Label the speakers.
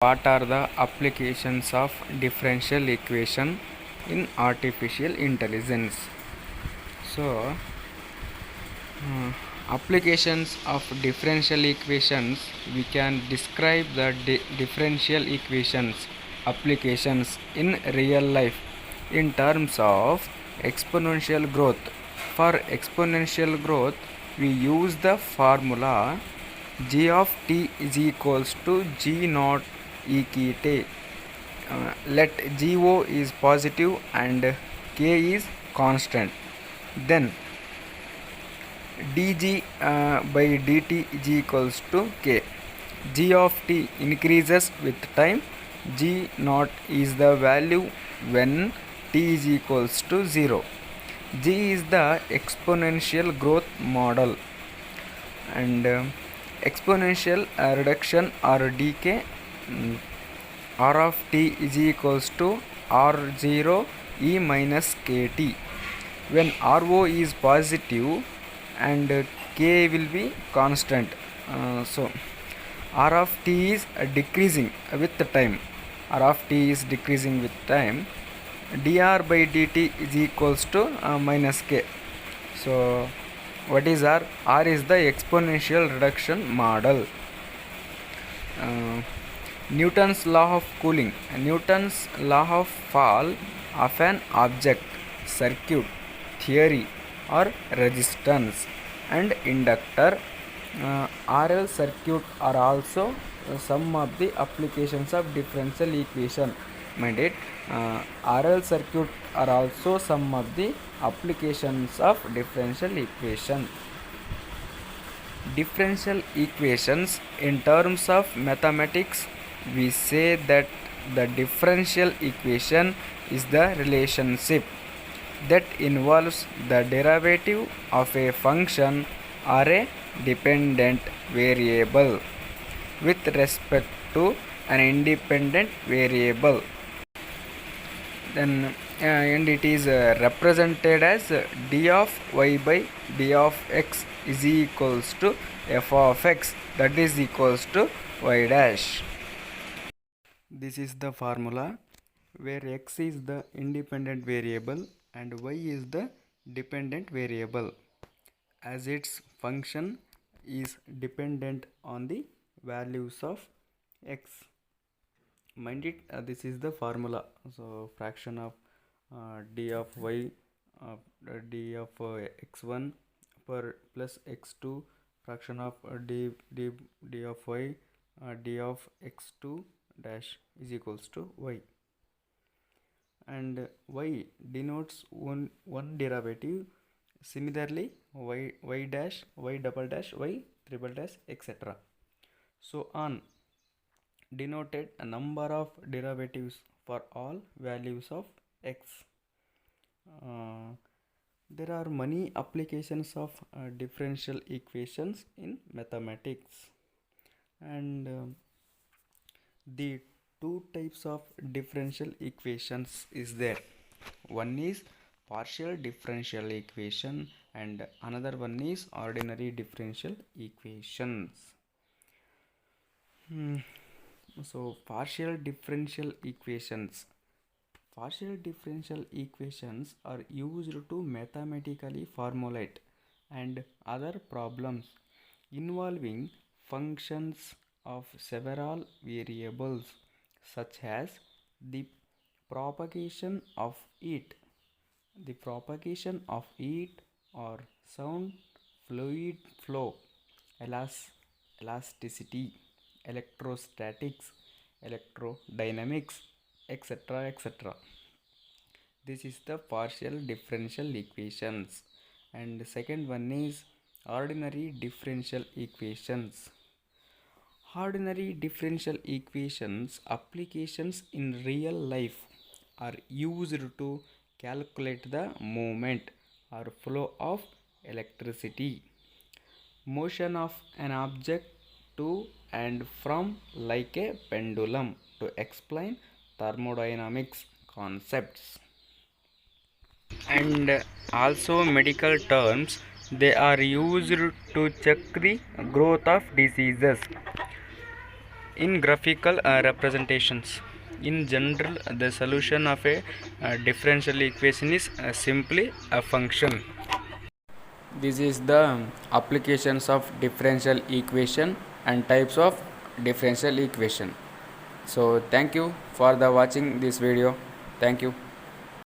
Speaker 1: What are the applications of differential equation in artificial intelligence? So, applications of differential equations, we can describe the differential equations applications in real life in terms of exponential growth. For exponential growth, we use the formula g of t is equals to g naught e k t. Let go is positive and k is constant. Then dg by dt is equals to k. G of t increases with time. G naught is the value when t is equals to 0. G is the exponential growth model, and exponential reduction or decay, r of t is equals to r0 e minus kt. When RO is positive and k will be constant, so r of t is decreasing with the time. R of t is decreasing with time. Dr by dt is equals to minus k. So what is r? R is the exponential reduction model. Newton's law of cooling. Newton's law of fall of an object, circuit, theory or resistance and inductor. RL circuit are also some of the applications of differential equation. Mind it, RL circuit are also some of the applications of differential equation. Differential equations, in terms of mathematics, we say that the differential equation is the relationship that involves the derivative of a function or a dependent variable with respect to an independent variable. Then and it is represented as d of y by d of x is equals to f of x, that is equals to y dash. This is the formula where x is the independent variable and y is the dependent variable, as its function is dependent on the values of x. Mind it, this is the formula. So fraction of d of y d of x1 per plus x2, fraction of d of y d of x2 dash is equals to y, and y denotes one derivative. Similarly, y dash, y double dash, y triple dash, etc. So on, denoted a number of derivatives for all values of x. There are many applications of differential equations in mathematics, and the two types of differential equations is there. One is partial differential equation and another one is ordinary differential equations. So partial differential equations. Partial differential equations are used to mathematically formulate and other problems involving functions of several variables, such as the propagation of heat, or sound, fluid flow, elasticity, electrostatics, electrodynamics, etc. etc. This is the partial differential equations. And the second one is ordinary differential equations. Ordinary differential equations applications in real life are used to calculate the movement or flow of electricity, motion of an object to and from, like a pendulum, to explain thermodynamics concepts. And also medical terms, they are used to check the growth of diseases. in graphical representations. In general, the solution of a differential equation is simply a function. This is the applications of differential equation and types of differential equation. So thank you for the watching this video. Thank you.